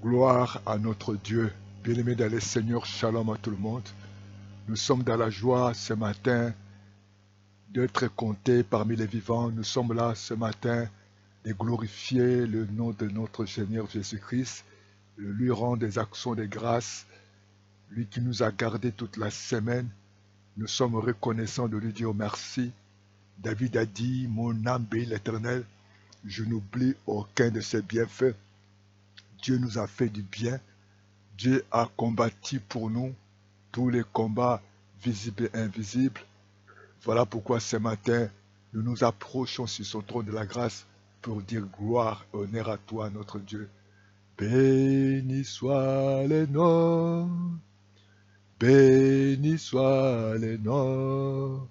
Gloire à notre Dieu. Bien-aimés dans le Seigneur, shalom à tout le monde. Nous sommes dans la joie ce matin d'être comptés parmi les vivants. Nous sommes là ce matin de glorifier le nom de notre Seigneur Jésus-Christ, de lui rendre des actions de grâce, lui qui nous a gardés toute la semaine. Nous sommes reconnaissants de lui dire merci. David a dit, mon âme bénit l'Éternel, je n'oublie aucun de ses bienfaits. Dieu nous a fait du bien. Dieu a combattu pour nous tous les combats visibles et invisibles. Voilà pourquoi ce matin, nous nous approchons sur son trône de la grâce pour dire gloire et honneur à toi, notre Dieu. Béni soit le nom, béni soit le nom,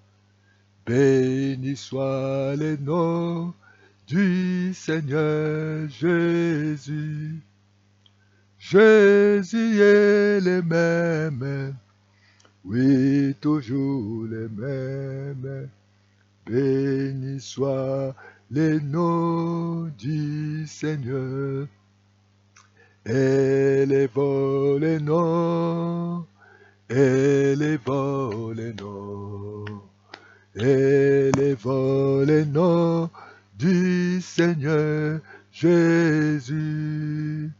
béni soit le nom du Seigneur Jésus. Jésus est le même, oui, toujours le même. Béni soit le nom du Seigneur. Élevons le nom, élevons le nom, élevons le nom du Seigneur Jésus.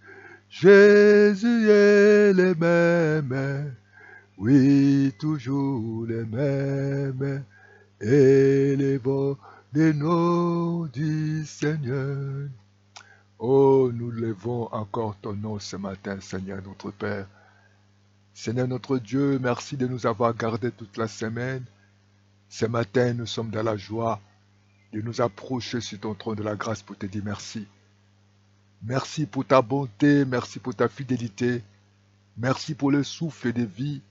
Jésus est le même, oui, toujours le même. Élevons le nom du Seigneur. Oh, nous levons encore ton nom ce matin, Seigneur notre Père. Seigneur notre Dieu, merci de nous avoir gardés toute la semaine. Ce matin, nous sommes dans la joie de nous approcher sur ton trône de la grâce pour te dire merci. Merci pour ta bonté, merci pour ta fidélité, merci pour le souffle de vie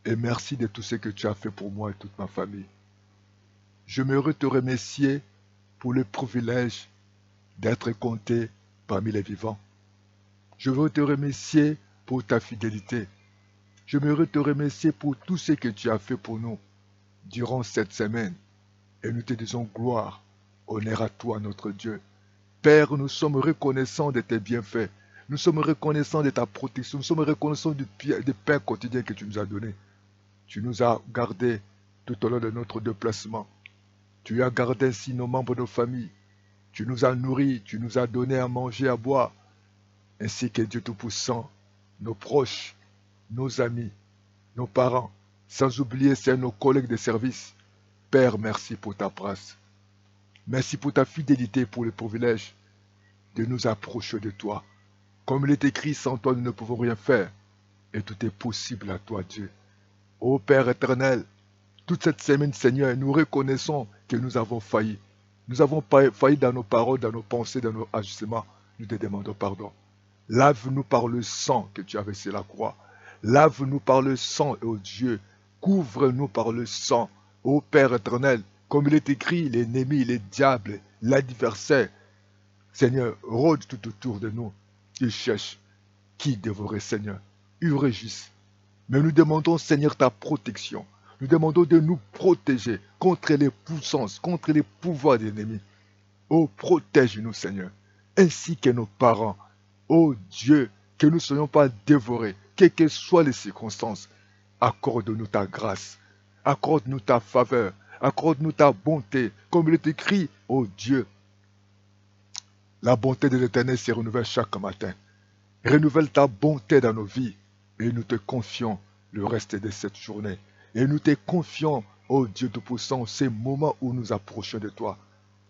et merci de tout ce que tu as fait pour moi et toute ma famille. J'aimerais te remercier pour le privilège d'être compté parmi les vivants. Je veux te remercier pour ta fidélité. J'aimerais te remercier pour tout ce que tu as fait pour nous durant cette semaine. Et nous te disons gloire, honneur à toi, notre Dieu. Père, nous sommes reconnaissants de tes bienfaits. Nous sommes reconnaissants de ta protection. Nous sommes reconnaissants du pain quotidien que tu nous as donné. Tu nous as gardés tout au long de notre déplacement. Tu as gardé ainsi nos membres de nos familles. Tu nous as nourris, tu nous as donné à manger, à boire, ainsi que Dieu Tout-Puissant, nos proches, nos amis, nos parents, sans oublier nos collègues de service. Père, merci pour ta grâce. Merci pour ta fidélité, pour le privilège de nous approcher de toi. Comme il est écrit, sans toi nous ne pouvons rien faire. Et tout est possible à toi, Dieu. Ô Père éternel, toute cette semaine, Seigneur, nous reconnaissons que nous avons failli. Nous avons failli dans nos paroles, dans nos pensées, dans nos agissements. Nous te demandons pardon. Lave-nous par le sang que tu as versé la croix. Lave-nous par le sang, ô Dieu. Couvre-nous par le sang, ô Père éternel. Comme il est écrit, l'ennemi, les diables, l'adversaire, Seigneur, rôde tout autour de nous. Il cherche qui dévorer, Seigneur. Il régisse. Mais nous demandons, Seigneur, ta protection. Nous demandons de nous protéger contre les puissances, contre les pouvoirs des ennemis. Oh, protège-nous, Seigneur, ainsi que nos parents. Oh Dieu, que nous ne soyons pas dévorés, quelles que soient les circonstances. Accorde-nous ta grâce, accorde-nous ta faveur, accorde-nous ta bonté. Comme il est écrit, oh Dieu, la bonté de l'Éternel se renouvelle chaque matin. Renouvelle ta bonté dans nos vies et nous te confions le reste de cette journée. Et nous te confions, ô Dieu Tout-Puissant, ces moments où nous approchons de toi.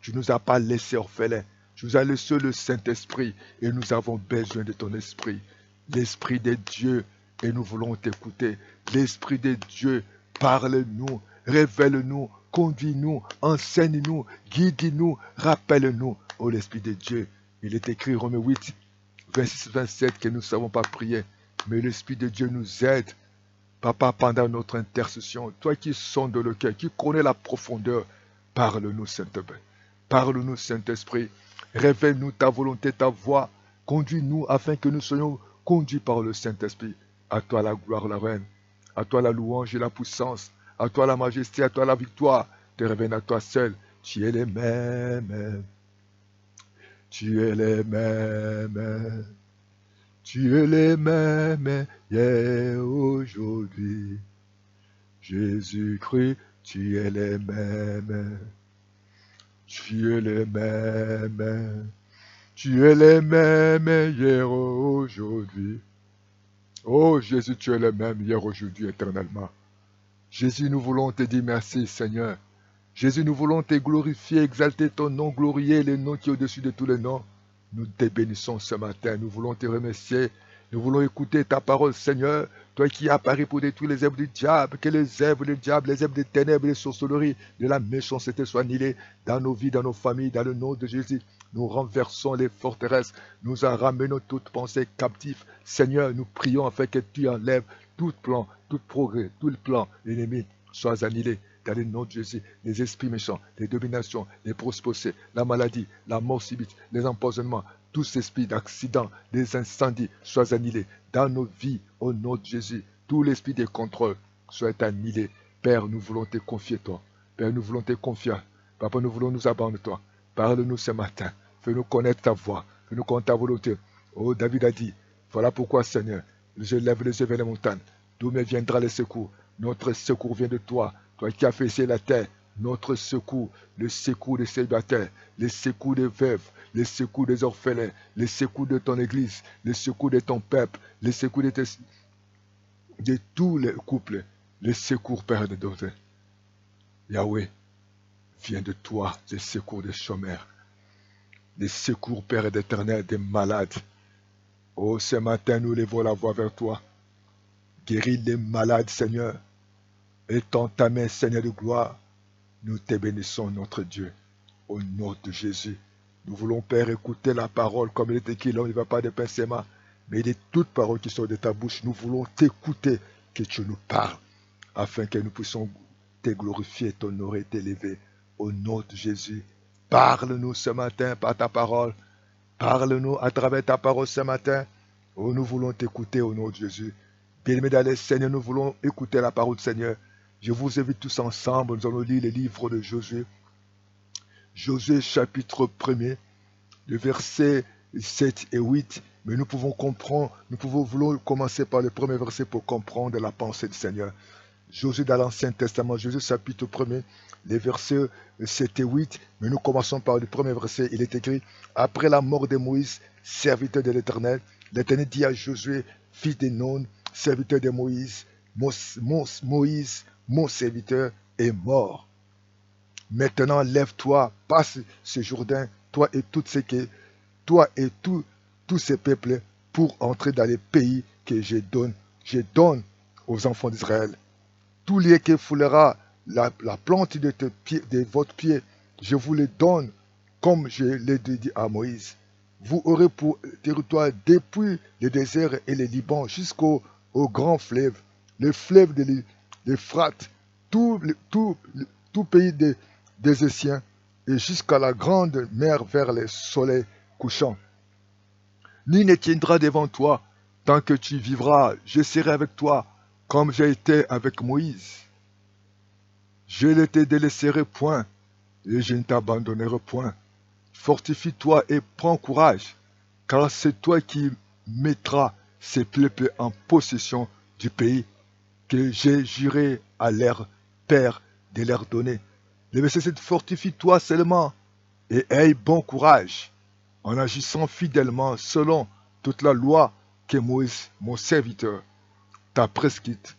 Tu ne nous as pas laissés orphelins. Tu nous as laissé le Saint-Esprit et nous avons besoin de ton Esprit. L'Esprit de Dieu et nous voulons t'écouter. L'Esprit de Dieu, parle-nous, révèle-nous, conduis-nous, enseigne-nous, guide-nous, rappelle-nous. Ô l'Esprit de Dieu, il est écrit Romains 8, 26-27 que nous ne savons pas prier, mais l'Esprit de Dieu nous aide. Papa, pendant notre intercession, toi qui sondes le cœur, qui connais la profondeur, parle-nous, Saint-Esprit. Parle-nous, Saint-Esprit. Révèle-nous ta volonté, ta voix. Conduis-nous afin que nous soyons conduits par le Saint-Esprit. À toi la gloire, la reine. À toi la louange et la puissance. À toi la majesté, à toi la victoire. Te reviennent à toi seul. Tu es le même. Tu es le même. Tu es le même hier, aujourd'hui. Jésus-Christ, tu es le même. Tu es le même. Tu es le même hier, aujourd'hui. Oh Jésus, tu es le même hier, aujourd'hui, éternellement. Jésus, nous voulons te dire merci, Seigneur. Jésus, nous voulons te glorifier, exalter ton nom, glorifier le nom qui est au-dessus de tous les noms. Nous te bénissons ce matin, nous voulons te remercier, nous voulons écouter ta parole, Seigneur, toi qui apparais pour détruire les œuvres du diable, que les œuvres du diable, les œuvres des ténèbres, les sorcelleries, de la méchanceté soient annihilées dans nos vies, dans nos familles, dans le nom de Jésus. Nous renversons les forteresses, nous en ramenons toute pensée captive. Seigneur, nous prions afin que tu enlèves tout plan, tout progrès, tout le plan, l'ennemi soit annihilé dans le nom de Jésus, les esprits méchants, les dominations, les prospérités, la maladie, la mort subite, les empoisonnements, tous ces esprits d'accidents, des incendies soient annihilés dans nos vies au nom de Jésus. Tout l'esprit de contrôle soit annihilé. Père, nous voulons te confier toi. Père, nous voulons te confier. Papa, nous voulons nous abandonner toi. Parle-nous ce matin. Fais-nous connaître ta voix. Fais-nous connaître ta volonté. Oh, David a dit, voilà pourquoi, Seigneur, je lève les yeux vers les montagnes. D'où me viendra le secours? Notre secours vient de toi. Toi qui as fait la terre, notre secours, le secours des célibataires, le secours des veuves, le secours des orphelins, le secours de ton église, le secours de ton peuple, le secours de tous les couples, le secours, Père de Dieu. Yahweh, vient de toi, le secours des chômeurs, le secours, Père d'éternel, des malades. Oh, ce matin, nous levons la voix vers toi. Guéris les malades, Seigneur. Étends ta main, Seigneur de gloire. Nous te bénissons, notre Dieu, au nom de Jésus. Nous voulons, Père, écouter la parole comme il est écrit. L'homme ne va pas de pain seulement, mais de toutes paroles qui sortent de ta bouche. Nous voulons t'écouter, que tu nous parles, afin que nous puissions te glorifier, t'honorer, t'élever. Au nom de Jésus, parle-nous ce matin par ta parole. Parle-nous à travers ta parole ce matin. Oh, nous voulons t'écouter au nom de Jésus. Bien-aimés dans le Seigneur, nous voulons écouter la parole du Seigneur. Je vous invite tous ensemble, nous allons lire le livre de Josué. Josué chapitre 1er, le verset 7 et 8. Mais nous pouvons comprendre, voulons commencer par le premier verset pour comprendre la pensée du Seigneur. Josué dans l'Ancien Testament, Josué chapitre 1er, les versets 7 et 8. Mais nous commençons par le premier verset. Il est écrit, après la mort de Moïse, serviteur de l'Éternel, l'Éternel dit à Josué, fils de Nun, serviteur de Moïse, Moïse, mon serviteur, est mort. Maintenant, lève-toi, passe ce Jourdain, toi et tous ces peuples, pour entrer dans les pays que je donne aux enfants d'Israël. Tout lieu que foulera la plante de votre pied, je vous le donne, comme je l'ai dit à Moïse. Vous aurez pour territoire depuis le désert et le Liban jusqu'au grand fleuve, le fleuve de l'Euphrate, tout pays des Égyptiens, et jusqu'à la grande mer vers le soleil couchant. Nul ne tiendra devant toi tant que tu vivras. Je serai avec toi comme j'ai été avec Moïse. Je ne te délaisserai point et je ne t'abandonnerai point. Fortifie-toi et prends courage, car c'est toi qui mettras ces peuples en possession du pays que j'ai juré à leur père de leur donner. Le verset 7, fortifie-toi seulement et aie bon courage en agissant fidèlement selon toute la loi que Moïse, mon serviteur, t'a prescrite.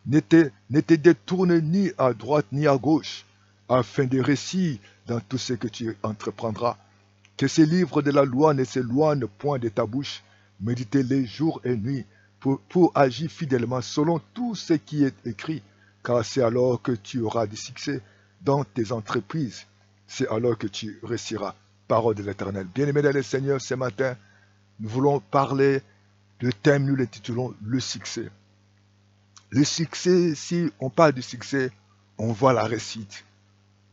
Ne te détourne ni à droite ni à gauche, afin de réussir dans tout ce que tu entreprendras. Que ce livre de la loi ne s'éloigne point de ta bouche, médite-les jour et nuit, pour agir fidèlement selon tout ce qui est écrit, car c'est alors que tu auras du succès dans tes entreprises, c'est alors que tu réussiras. Parole de l'Éternel. Bien-aimés dans le Seigneur, ce matin, nous voulons parler, le thème, nous l'intitulons le succès. Le succès, si on parle du succès, on voit la réussite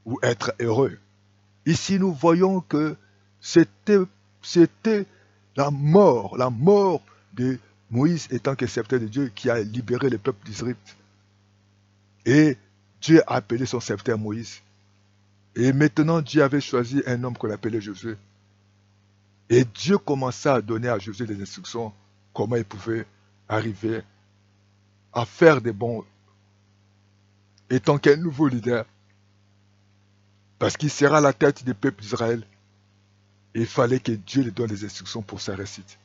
ou être heureux. Ici, nous voyons que c'était la mort de Moïse étant que serviteur de Dieu qui a libéré le peuple d'Israël. Et Dieu a appelé son serviteur Moïse. Et maintenant, Dieu avait choisi un homme qu'on appelait Josué. Et Dieu commença à donner à Josué des instructions comment il pouvait arriver à faire des bons étant qu'un nouveau leader, parce qu'il sera la tête du peuple d'Israël. Il fallait que Dieu lui donne les instructions pour sa réussite.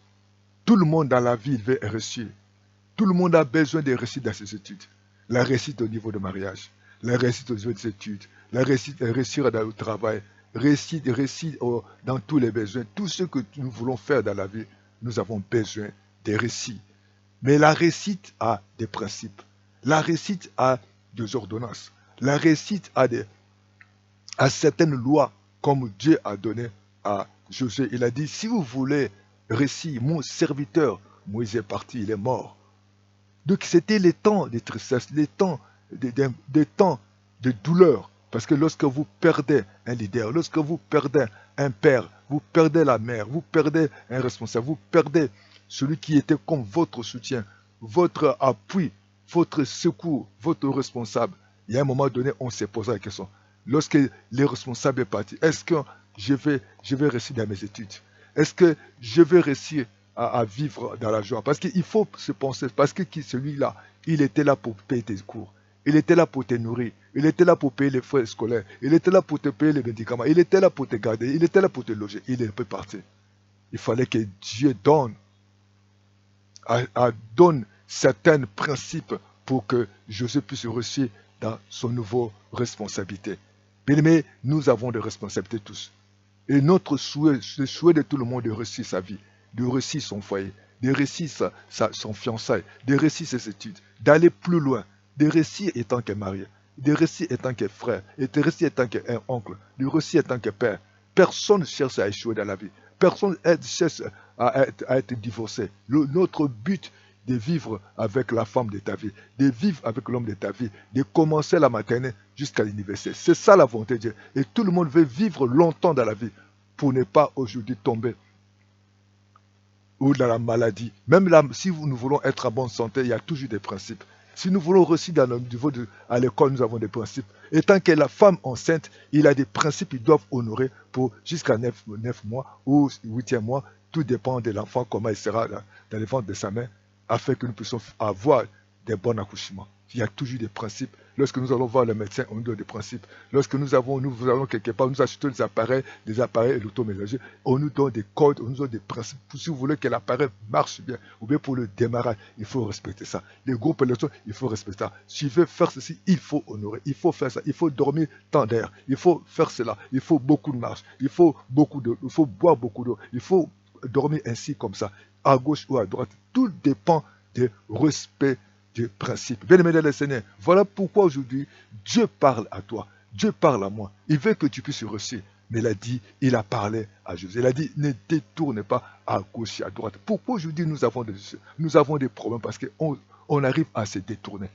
Tout le monde dans la vie il veut réussir. Tout le monde a besoin de réussite dans ses études. La réussite au niveau de mariage, la réussite au niveau des études, la réussite, réussir dans le travail, réussite dans tous les besoins. Tout ce que nous voulons faire dans la vie, nous avons besoin de réussite. Mais la réussite a des principes. La réussite a des ordonnances. La réussite a certaines lois comme Dieu a donné à Josué. Il a dit, si vous voulez réussir, mon serviteur, Moïse est parti, il est mort. Donc c'était les temps de tristesse, les temps des temps de douleur. Parce que lorsque vous perdez un leader, lorsque vous perdez un père, vous perdez la mère, vous perdez un responsable, vous perdez celui qui était comme votre soutien, votre appui, votre secours, votre responsable. Il y a un moment donné, on s'est posé la question. Lorsque les responsables sont partis, est-ce que je vais réussir dans mes études? Est-ce que je vais réussir à vivre dans la joie? Parce qu'il faut se penser, parce que celui-là, il était là pour payer tes cours. Il était là pour te nourrir. Il était là pour payer les frais scolaires. Il était là pour te payer les médicaments. Il était là pour te garder. Il était là pour te loger. Il est un peu parti. Il fallait que Dieu donne certains principes pour que Josué puisse réussir dans son nouveau responsabilité. Bien-aimés, nous avons des responsabilités tous. Et notre souhait, le souhait de tout le monde de réussir sa vie, de réussir son foyer, de réussir son fiançailles, de réussir ses études, d'aller plus loin, de réussir étant que marié, de réussir étant que frère, et de réussir étant qu'oncle, de réussir étant que père. Personne ne cherche à échouer dans la vie. Personne ne cherche à être divorcé. Notre but de vivre avec la femme de ta vie, de vivre avec l'homme de ta vie, de commencer la matinée jusqu'à l'université. C'est ça la volonté de Dieu. Et tout le monde veut vivre longtemps dans la vie pour ne pas aujourd'hui tomber ou dans la maladie. Même là, si nous voulons être en bonne santé, il y a toujours des principes. Si nous voulons réussir dans le niveau à l'école, nous avons des principes. Et tant que la femme enceinte, il a des principes qu'ils doivent honorer pour jusqu'à 9 mois ou 8e mois. Tout dépend de l'enfant, comment il sera dans les ventres de sa mère, afin que nous puissions avoir des bons accouchements. Il y a toujours des principes. Lorsque nous allons voir le médecin, on nous donne des principes. Lorsque nous allons quelque part, nous achetons des appareils électroménagers, on nous donne des codes, on nous donne des principes. Si vous voulez que l'appareil marche bien, ou bien pour le démarrage, il faut respecter ça. Les groupes électrons, il faut respecter ça. Si tu veux faire ceci, il faut honorer, il faut faire ça, il faut dormir tant d'air, il faut faire cela, il faut beaucoup de marche, il faut boire beaucoup d'eau, il faut dormir ainsi comme ça, à gauche ou à droite. Tout dépend du respect du principe. Bien-aimé dans le Seigneur, voilà pourquoi aujourd'hui Dieu parle à toi, Dieu parle à moi. Il veut que tu puisses réussir. Mais il a parlé à Josué. Il a dit, ne détourne pas à gauche et à droite. Pourquoi aujourd'hui nous avons des problèmes? Parce qu'on arrive à se détourner.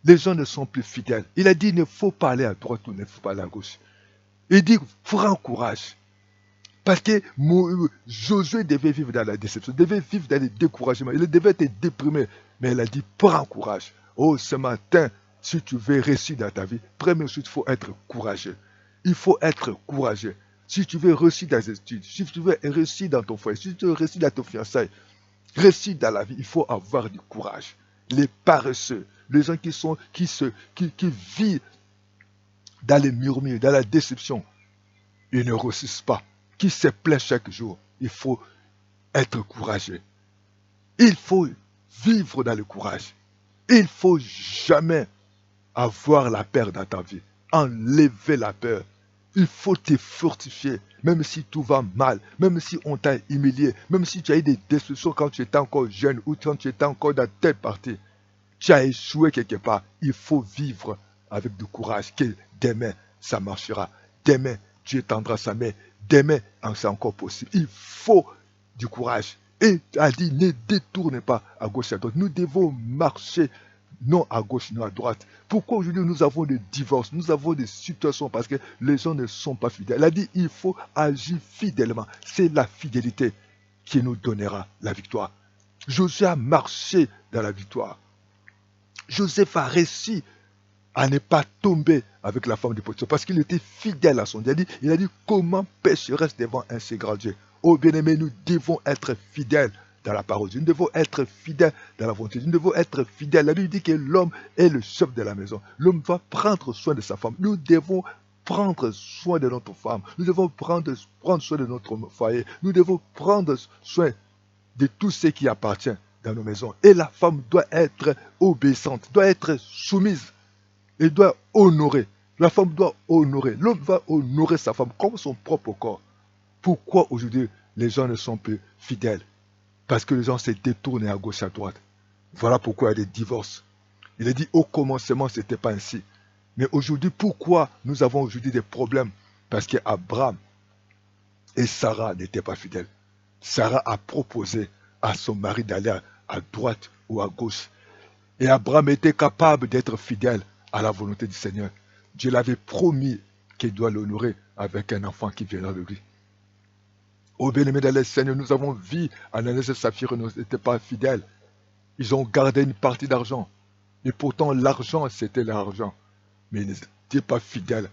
Les gens ne sont plus fidèles. Il a dit, il ne faut pas aller à droite ou il ne faut pas aller à gauche. Il dit, prends courage. Parce que Josué devait vivre dans la déception, devait vivre dans le découragement, il devait être déprimé. Mais il a dit, prends courage. Oh, ce matin, si tu veux réussir dans ta vie, première chose, il faut être courageux. Il faut être courageux. Si tu veux réussir dans tes études, si tu veux réussir dans ton foyer, si tu veux réussir dans ton fiançailles, réussir dans la vie, il faut avoir du courage. Les paresseux, les gens qui vivent dans les murmures, dans la déception, ils ne réussissent pas. Qui se plaint chaque jour, il faut être courageux. Il faut vivre dans le courage. Il ne faut jamais avoir la peur dans ta vie. Enlever la peur. Il faut te fortifier, même si tout va mal, même si on t'a humilié, même si tu as eu des destructions quand tu étais encore jeune ou quand tu étais encore dans telle partie. Tu as échoué quelque part. Il faut vivre avec du courage, que demain, ça marchera. Demain, Dieu tendra sa main. Demain, c'est encore possible. Il faut du courage. Et a dit, ne détournez pas à gauche et à droite. Nous devons marcher non à gauche, non à droite. Pourquoi aujourd'hui nous avons des divorces, nous avons des situations parce que les gens ne sont pas fidèles. Il a dit, il faut agir fidèlement. C'est la fidélité qui nous donnera la victoire. Josué a marché dans la victoire. Joseph a réussi à ne pas tomber avec la femme de Potiphar parce qu'il était fidèle à son Dieu. Il a dit comment pécheresse devant un si grand Dieu. Oh bien-aimé, nous devons être fidèles dans la parole de Dieu. Nous devons être fidèles dans la volonté de Dieu. Nous devons être fidèles. La Bible dit que l'homme est le chef de la maison. L'homme va prendre soin de sa femme. Nous devons prendre soin de notre femme. Nous devons prendre soin de notre foyer. Nous devons prendre soin de tout ce qui appartient dans nos maisons. Et la femme doit être obéissante, doit être soumise et doit honorer. La femme doit honorer. L'homme va honorer sa femme comme son propre corps. Pourquoi aujourd'hui les gens ne sont plus fidèles? Parce que les gens se détournent à gauche et à droite. Voilà pourquoi il y a des divorces. Il est dit au commencement, ce n'était pas ainsi. Mais aujourd'hui, pourquoi nous avons aujourd'hui des problèmes? Parce qu'Abraham et Sarah n'étaient pas fidèles. Sarah a proposé à son mari d'aller à droite ou à gauche. Et Abraham était capable d'être fidèle à la volonté du Seigneur. Dieu l'avait promis qu'il doit l'honorer avec un enfant qui viendra de lui. Ô bien-aimés dans le Seigneur, nous avons vu Ananias et Saphira n'étaient pas fidèles. Ils ont gardé une partie d'argent. Et pourtant, l'argent, c'était leur argent. Mais ils n'étaient pas fidèles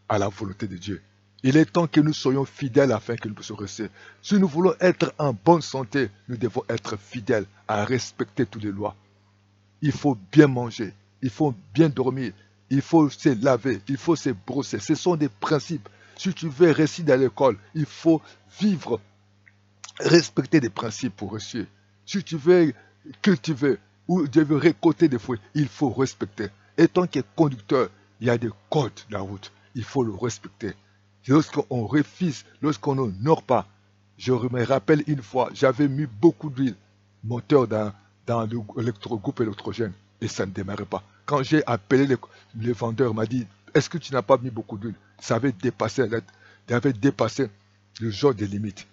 à la volonté de Dieu. Il est temps que nous soyons fidèles afin que nous puissions rester. Si nous voulons être en bonne santé, nous devons être fidèles à respecter toutes les lois. Il faut bien manger, il faut bien dormir, il faut se laver, il faut se brosser. Ce sont des principes. Si tu veux réussir à l'école, il faut vivre, respecter des principes pour réussir. Si tu veux cultiver ou tu veux récolter des fruits, il faut respecter. Et tant que conducteur, il y a des codes de la route. Il faut le respecter. Lorsqu'on refuse, lorsqu'on n'honore pas, je me rappelle une fois, j'avais mis beaucoup d'huile moteur dans l'électrogroupe électrogène et ça ne démarrait pas. Quand j'ai appelé le vendeur, il m'a dit, est-ce que tu n'as pas mis beaucoup d'huile? Ça avait dépassé le genre des limites.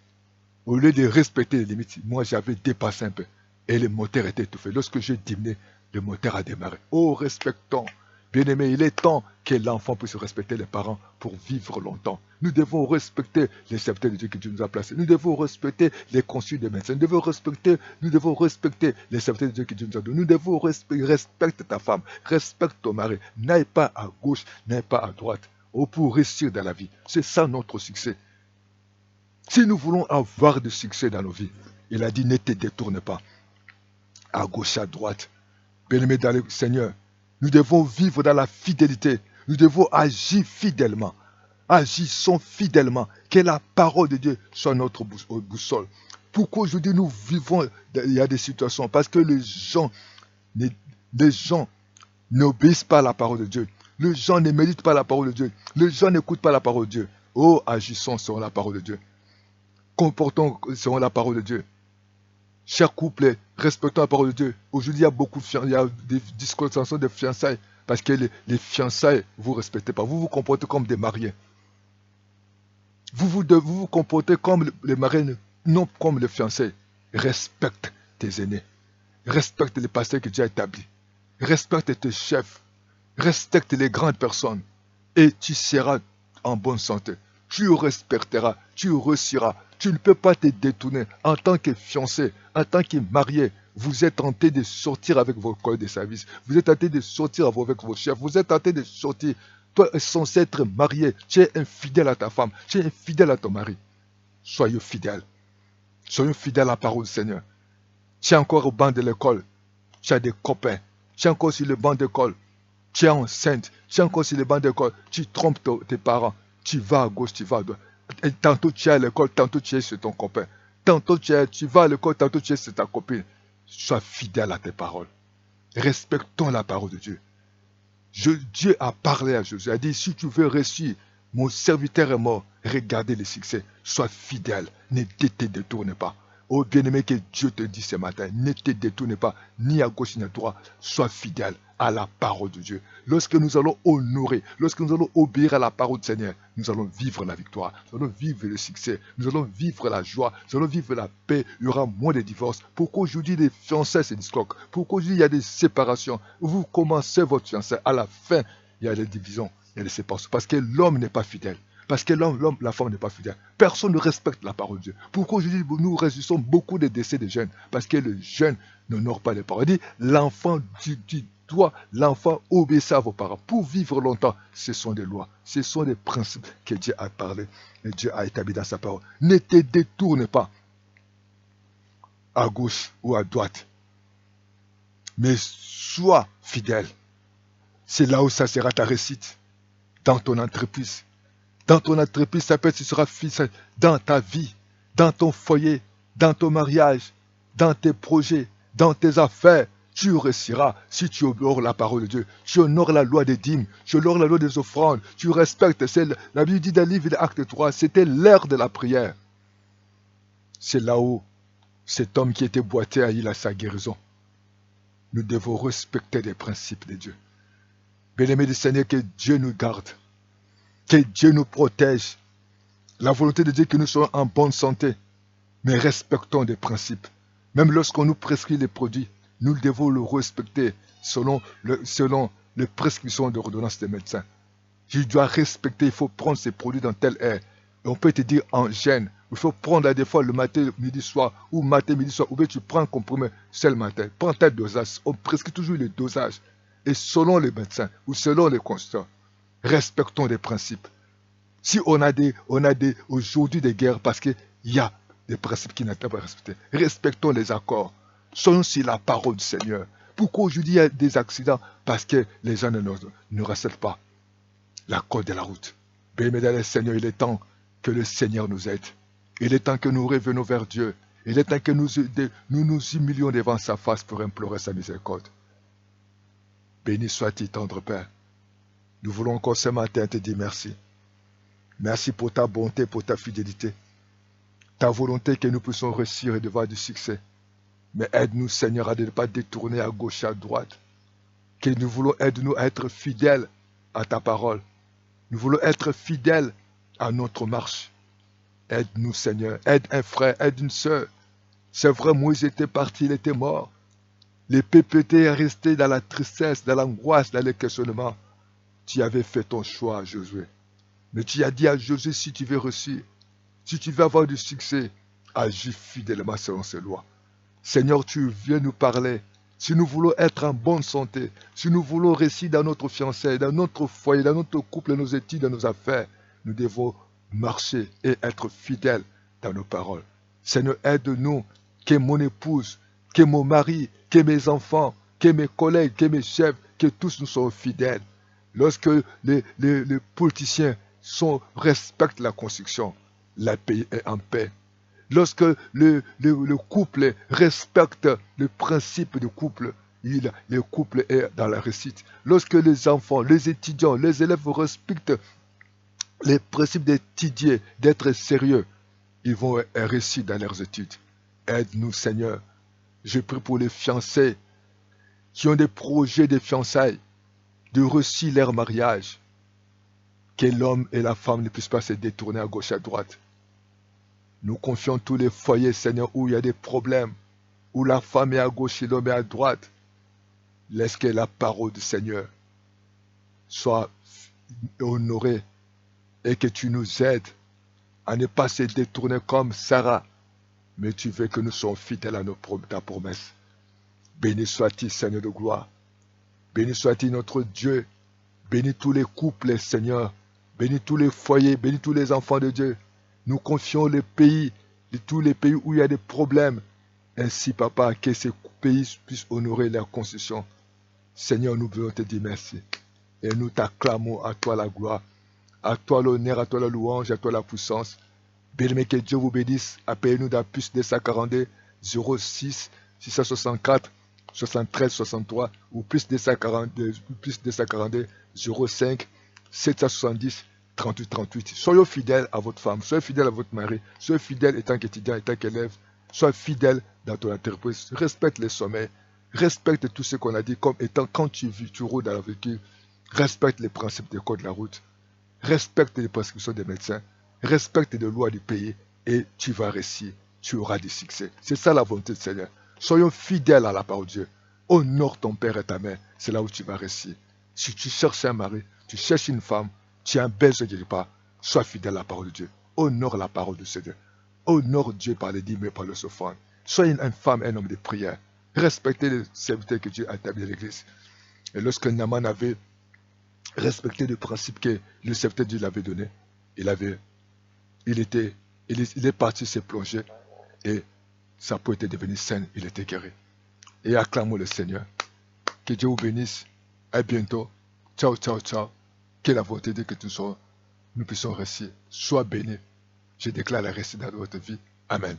Au lieu de respecter les limites, moi j'avais dépassé un peu et le moteur était étouffé. Lorsque j'ai diminué, le moteur a démarré. Oh, respectons. Bien-aimé, il est temps que l'enfant puisse respecter les parents pour vivre longtemps. Nous devons respecter les serviteurs de Dieu que Dieu nous a placés. Nous devons respecter les consuls des médecins. Nous devons respecter les serviteurs de Dieu que Dieu nous a donnés. Nous devons respecter ta femme, respecte ton mari. N'aille pas à gauche, n'aille pas à droite. Oh, pour réussir dans la vie. C'est ça notre succès. Si nous voulons avoir du succès dans nos vies, il a dit ne te détourne pas à gauche, à droite. Bien-aimé dans le Seigneur, nous devons vivre dans la fidélité. Nous devons agir fidèlement. Agissons fidèlement. Que la parole de Dieu soit notre boussole. Pourquoi aujourd'hui nous vivons, il y a des situations, parce que les gens n'obéissent pas à la parole de Dieu. Les gens ne méditent pas la parole de Dieu. Les gens n'écoutent pas la parole de Dieu. Oh, agissons selon la parole de Dieu. Comportons selon la parole de Dieu. Chers couples, respectons la parole de Dieu. Aujourd'hui, il y a des discours de fiançailles parce que les fiançailles, vous ne respectez pas. Vous vous comportez comme des mariés. Vous vous comportez comme les mariés, non comme les fiancés. Respecte tes aînés. Respecte les pasteurs que Dieu a établis. Respecte tes chefs. Respecte les grandes personnes. Et tu seras en bonne santé. Tu respecteras, tu réussiras. Tu ne peux pas te détourner. En tant que fiancé, en tant que marié, vous êtes tenté de sortir avec vos collègues de service. Vous êtes tenté de sortir avec vos chefs. Vous êtes tenté de sortir. Toi, censé être marié. Tu es infidèle à ta femme. Tu es infidèle à ton mari. Soyez fidèles. Soyons fidèles à la parole du Seigneur. Tu es encore au banc de l'école. Tu as des copains. Tu es encore sur le banc d'école. Tu es enceinte. Tu es encore sur le banc d'école. Tu trompes tes parents. Tu vas à gauche, tu vas à droite. Et tantôt tu es à l'école, tantôt tu es chez ton copain. Tantôt tu vas à l'école, tantôt tu es chez ta copine. Sois fidèle à tes paroles. Respectons la parole de Dieu. Dieu a parlé à Jésus. Il a dit, si tu veux réussir, mon serviteur est mort. Regardez le succès. Sois fidèle. Ne te détourne pas. Oh bien-aimé, que Dieu te dit ce matin, ne te détourne pas, ni à gauche ni à droite. Sois fidèle à la parole de Dieu. Lorsque nous allons honorer, lorsque nous allons obéir à la parole du Seigneur, nous allons vivre la victoire, nous allons vivre le succès, nous allons vivre la joie, nous allons vivre la paix. Il y aura moins de divorces. Pourquoi aujourd'hui les fiançailles se disloquent? Pourquoi aujourd'hui il y a des séparations? Vous commencez votre fiançailles, à la fin, il y a des divisions, il y a des séparations. Parce que l'homme n'est pas fidèle. Parce que la femme n'est pas fidèle. Personne ne respecte la parole de Dieu. Pourquoi aujourd'hui nous résistons beaucoup de décès de jeunes? Parce que le jeune n'honore pas les paroles. Il dit, l'enfant l'enfant obéissez à vos parents. Pour vivre longtemps, ce sont des lois. Ce sont des principes que Dieu a parlé et Dieu a établi dans sa parole. Ne te détourne pas. à gauche ou à droite. Mais sois fidèle. C'est là où ça sera ta réussite. Dans ton entreprise. Dans ton entreprise, ça peut être, tu seras fidèle dans ta vie, dans ton foyer, dans ton mariage, dans tes projets, dans tes affaires. Tu réussiras si tu honores la parole de Dieu. Tu honores la loi des dîmes. Tu honores la loi des offrandes. Tu respectes. La Bible dit dans le livre d'Actes 3, c'était l'heure de la prière. C'est là où cet homme qui était boiteux a eu sa guérison. Nous devons respecter les principes de Dieu. Bien-aimés du Seigneur, que Dieu nous garde. Que Dieu nous protège. La volonté de Dieu que nous soyons en bonne santé. Mais respectons les principes. Même lorsqu'on nous prescrit les produits, nous devons le respecter selon les prescriptions d'ordonnance des médecins. Je dois respecter, il faut prendre ces produits dans telle heure. Et on peut te dire en gêne. Il faut prendre des fois le matin, midi, soir, ou matin, midi, soir, ou bien tu prends un comprimé seul matin. Prends tel dosage. On prescrit toujours le dosage. Et selon les médecins, ou selon les constats, respectons les principes. Si on a aujourd'hui des guerres parce qu'il y a des principes qui n'étaient pas respectés, respectons les accords. Soyons sur la parole du Seigneur. Pourquoi aujourd'hui il y a des accidents? Parce que les gens ne respectent pas la code de la route. Bien-aimés dans le Seigneur, il est temps que le Seigneur nous aide. Il est temps que nous revenons vers Dieu. Il est temps que nous nous humilions devant sa face pour implorer sa miséricorde. Béni soit-il, tendre Père. Nous voulons encore ce matin te dire merci. Merci pour ta bonté, pour ta fidélité. Ta volonté que nous puissions réussir et de voir du succès. Mais aide-nous, Seigneur, à ne pas détourner à gauche et à droite. Que nous voulons, aide-nous à être fidèles à ta parole. Nous voulons être fidèles à notre marche. Aide-nous, Seigneur. Aide un frère, aide une sœur. C'est vrai, Moïse était parti, il était mort. Les PPT est resté dans la tristesse, dans l'angoisse, dans les questionnements. Tu avais fait ton choix, Josué. Mais tu as dit à Josué, si tu veux réussir, si tu veux avoir du succès, agis fidèlement selon ses lois. Seigneur, tu viens nous parler. Si nous voulons être en bonne santé, si nous voulons réussir dans notre fiançailles, dans notre foyer, dans notre couple, dans nos études, dans nos affaires, nous devons marcher et être fidèles dans nos paroles. Seigneur, aide-nous, que mon épouse, que mon mari, que mes enfants, que mes collègues, que mes chefs, que tous nous soyons fidèles. Lorsque les politiciens respectent la Constitution, le pays est en paix. Lorsque le couple respecte le principe du couple, le couple est dans la réussite. Lorsque les enfants, les étudiants, les élèves respectent les principes d'étudier, d'être sérieux, ils vont réussir dans leurs études. Aide-nous, Seigneur. Je prie pour les fiancés qui ont des projets de fiançailles, de réussir leur mariage. Que l'homme et la femme ne puissent pas se détourner à gauche et à droite. Nous confions tous les foyers, Seigneur, où il y a des problèmes, où la femme est à gauche et l'homme est à droite. Laisse que la parole du Seigneur soit honorée et que tu nous aides à ne pas se détourner comme Sarah, mais tu veux que nous soyons fidèles à ta promesse. Béni soit-il, Seigneur de gloire. Béni soit-il notre Dieu. Bénis tous les couples, Seigneur. Bénis tous les foyers, bénis tous les enfants de Dieu. Nous confions les pays, tous les pays où il y a des problèmes. Ainsi, Papa, que ces pays puissent honorer leur constitution. Seigneur, nous voulons te dire merci. Et nous t'acclamons à toi la gloire, à toi l'honneur, à toi la louange, à toi la puissance. Bien-aimé, que Dieu vous bénisse. Appelez-nous dans plus 242 06 664 73 63 ou plus 242 05 770 38 38. Soyez fidèles à votre femme, soyez fidèles à votre mari, soyez fidèles étant qu'étudiant, étant qu'élève, soyez fidèles dans ton entreprise. Respecte les sommets, respecte tout ce qu'on a dit comme étant quand tu vis, tu roules dans la voiture, respecte les principes des codes de la route, respecte les prescriptions des médecins, respecte les lois du pays et tu vas réussir, tu auras du succès. C'est ça la volonté du Seigneur. Soyons fidèles à la parole de Dieu. Honore ton père et ta mère, c'est là où tu vas réussir. Si tu cherches un mari, tu cherches une femme, tu as un besoin quelque part, sois fidèle à la parole de Dieu. Honore la parole de Seigneur. Honore Dieu par les dîmes et par le offrandes. Sois une femme, un homme de prière. Respectez les serviteurs que Dieu a établis à l'église. Et lorsque Naaman avait respecté le principe que le serviteur de Dieu l'avait donné, il est parti se plonger et sa peau était devenue saine, il était guéri. Et acclamons le Seigneur. Que Dieu vous bénisse. À bientôt. Ciao, ciao, ciao. Que la volonté de que nous puissions réussir. Sois béni. Je déclare la réussite dans votre vie. Amen.